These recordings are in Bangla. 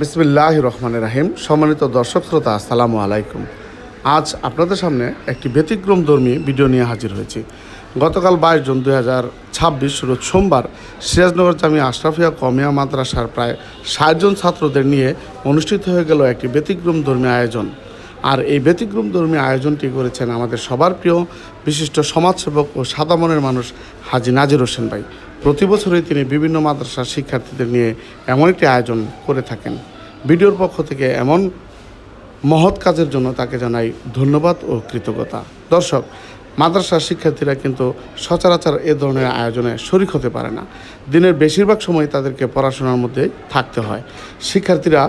বিসমিল্লাহির রহমানির রহিম। সম্মানিত দর্শক শ্রোতা, আসসালামু আলাইকুম। আজ আপনাদের সামনে একটি ব্যতিক্রমধর্মী ভিডিও নিয়ে হাজির হয়েছি। গতকাল 22 জুন 2026 রোজ সোমবার সিরাজনগর জামিয়া আশরাফিয়া কওমিয়া মাদ্রাসার প্রায় 60 জন ছাত্রদের নিয়ে অনুষ্ঠিত হয়ে গেল একটি ব্যতিক্রমধর্মী আয়োজন। আর এই ব্যতিক্রমধর্মী আয়োজনটি করেছেন আমাদের সবার প্রিয় বিশিষ্ট সমাজসেবক ও সাদা মনের মানুষ হাজী নাজির হোসেন ভাই। প্রতি বছরই তিনি বিভিন্ন মাদ্রাসার শিক্ষার্থীদের নিয়ে এমন একটি আয়োজন করে থাকেন। ভিডিওর পক্ষ থেকে এমন মহৎ কাজের জন্য তাকে জানাই ধন্যবাদ ও কৃতজ্ঞতা। দর্শক, মাদ্রাসার শিক্ষার্থীরা কিন্তু সচরাচর এ ধরনের আয়োজনে শরিক হতে পারে না। দিনের বেশিরভাগ সময় তাদেরকে পড়াশোনার মধ্যে থাকতে হয়। শিক্ষার্থীরা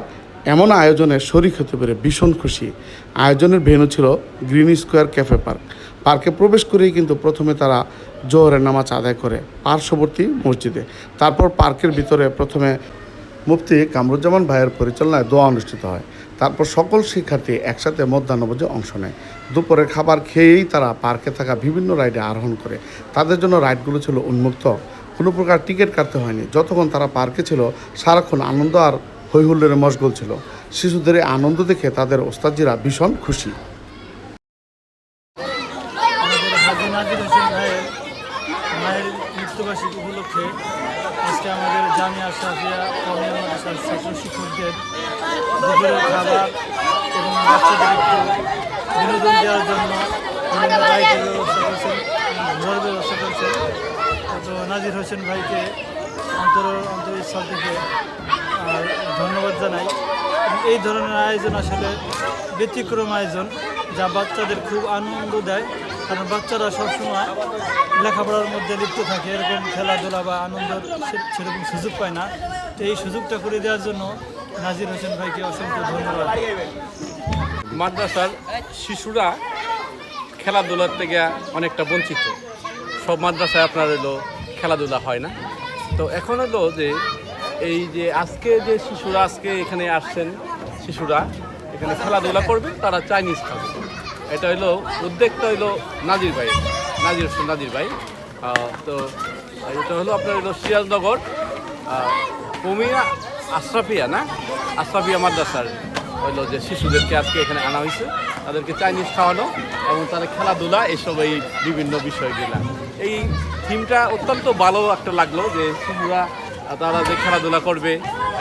এমন আয়োজনে শরিক হতে পেরে ভীষণ খুশি। আয়োজনের ভেন্যু ছিল গ্রিন স্কোয়ার ক্যাফে পার্ক। পার্কে প্রবেশ করেই কিন্তু প্রথমে তারা জোহরের নামাজ আদায় করে পার্শ্ববর্তী মসজিদে। তারপর পার্কের ভিতরে প্রথমে মুফতি কামরুজ্জামান ভাইয়ের পরিচালনায় দোয়া অনুষ্ঠিত হয়। তারপর সকল শিক্ষার্থী একসাথে মধ্যাহ্নভোজে অংশ নেয়। দুপুরের খাবার খেয়েই তারা পার্কে থাকা বিভিন্ন রাইডে আরোহণ করে। তাদের জন্য রাইডগুলো ছিল উন্মুক্ত, কোনো প্রকার টিকিট কাটতে হয়নি। যতক্ষণ তারা পার্কে ছিল সারাক্ষণ আনন্দ আর হৈহুল্লোড়ে মশগুল ছিল। শিশুদের এই আনন্দ দেখে তাদের ওস্তাদজিরা ভীষণ খুশি। হাজী নাজির হোসেন মায়ের মৃত্যুবার্ষিকী উপলক্ষে আজকে আমাদের জামিয়া আশরাফিয়া কওমিয়া মাদ্রাসার ছাত্র শিক্ষকদের দুপুরের খাবার এবং বাচ্চাদের একটু বিনোদন দেওয়ার জন্য বিভিন্ন লাইটের ব্যবস্থা করেছেন, ঘোরার ব্যবস্থা করেছেন। তো নাজির হোসেন ভাইকে অন্তরস্থল থেকে ধন্যবাদ জানাই। এই ধরনের আয়োজন আসলে ব্যতিক্রম আয়োজন, যা বাচ্চাদের খুব আনন্দ দেয়। কারণ বাচ্চারা সবসময় লেখাপড়ার মধ্যে লিপ্ত থাকে, এরকম খেলাধুলা বা আনন্দ সেরকম সুযোগ পায় না। তো এই সুযোগটা করে দেওয়ার জন্য নাজির হোসেন ভাইকে অসংখ্য ধন্যবাদ। মাদ্রাসার শিশুরা খেলাধুলার থেকে অনেকটা বঞ্চিত। সব মাদ্রাসায় আপনার খেলাধুলা হয় না। তো এখন যে এই যে আজকে যে শিশুরা এখানে আসছেন, শিশুরা এখানে খেলাধুলা করবে, তারা চাইনিজ খাবে। এটা উদ্যোগটা নাজির ভাই। তো এটা আপনার সিরাজনগর কওমিয়া আশরাফিয়া মাদ্রাসার যে শিশুদেরকে আজকে এখানে আনা হয়েছে, তাদেরকে চাইনিজ খাওয়ানো এবং তাদের খেলাধুলা এসব এই বিভিন্ন বিষয়গুলো। এই থিমটা অত্যন্ত ভালো একটা লাগলো, যে শিশুরা তারা যে খেলাধুলা করবে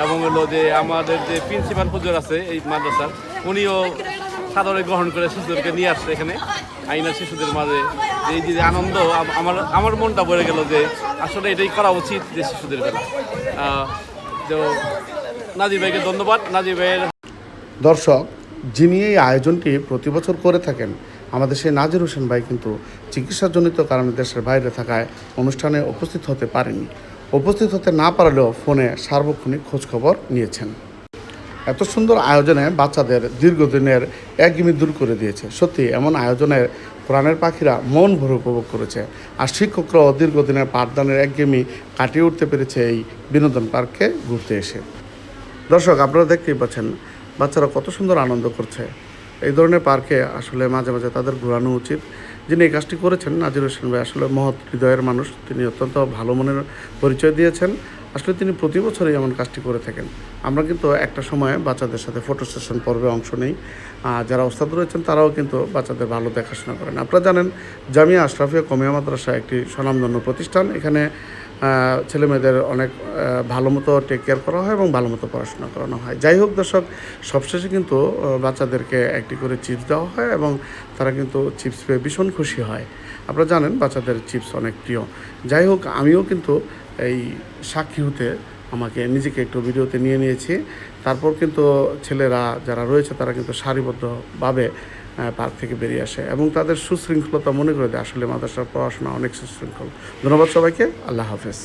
এবং যে আমাদের যে প্রিন্সিপাল হুজুর আছে এই মাদ্রাসার, উনিও সাদরে গ্রহণ করে শিশুদেরকে নিয়ে আসছে এখানে আইনা শিশুদের মাঝে। এই যে আনন্দ, আমার মনটা ভরে গেল যে আসলে এটাই করা উচিত যে শিশুদের বেলা। তো নাজির ভাইকে ধন্যবাদ। নাজির ভাইয়ের দর্শক, যিনি এই আয়োজনটি প্রতি বছর করে থাকেন, আমাদের সেই নাজির হোসেন ভাই কিন্তু চিকিৎসাজনিত কারণে দেশের বাইরে থাকায় অনুষ্ঠানে উপস্থিত হতে পারেনি। উপস্থিত হতে না পারলেও ফোনে সার্বক্ষণিক খোঁজখবর নিয়েছেন। এত সুন্দর আয়োজনে বাচ্চাদের দীর্ঘদিনের একঘেয়েমি দূর করে দিয়েছে। সত্যি এমন আয়োজনের প্রাণের পাখিরা মন ভরে উপভোগ করেছে। আর শিক্ষকরাও দীর্ঘদিনের পাঠদানের একঘেয়েমি কাটিয়ে উঠতে পেরেছে এই বিনোদন পার্কে ঘুরতে এসে। দর্শক, আপনারা দেখতেই পাচ্ছেন বাচ্চারা কত সুন্দর আনন্দ করছে। এই ধরনের পার্কে আসলে মাঝে মাঝে তাদের ঘোরানো উচিত। যিনি এই কাজটি করেছেন, নাজির হোসেন ভাই আসলে মহৎ হৃদয়ের মানুষ। তিনি অত্যন্ত ভালো মনের পরিচয় দিয়েছেন। আসলে তিনি প্রতি বছরই এমন কাজটি করে থাকেন। আমরা কিন্তু একটা সময়ে বাচ্চাদের সাথে ফটো সেশন পর্বে অংশ নেই। যারা ওস্তাদ রয়েছেন তারাও কিন্তু বাচ্চাদের ভালো দেখাশোনা করেন। আপনারা জানেন, জামিয়া আশরাফিয়া কওমিয়া মাদ্রাসা একটি স্বনামধন্য প্রতিষ্ঠান। এখানে ছেলেমেয়েদের অনেক ভালো মতো টেক কেয়ার করা হয় এবং ভালো মতো পড়াশোনা করানো হয়। যাই হোক দর্শক, সবশেষে কিন্তু বাচ্চাদেরকে একটি করে চিপস দেওয়া হয় এবং তারা কিন্তু চিপস পেয়ে ভীষণ খুশি হয়। আপনারা জানেন বাচ্চাদের চিপস অনেক প্রিয়। যাই হোক, আমিও কিন্তু এই সাক্ষী হতে আমাকে নিজেকে একটু ভিডিওতে নিয়ে নিয়েছি। তারপর কিন্তু ছেলেরা যারা রয়েছে তারা কিন্তু সারিবদ্ধভাবে পার্ক থেকে বেরিয়ে আসে এবং তাদের সুশৃঙ্খলতা মনে করে দেয়। আসলে মাদ্রাসার পড়াশোনা অনেক সুশৃঙ্খল। ধন্যবাদ সবাইকে। আল্লাহ হাফেজ।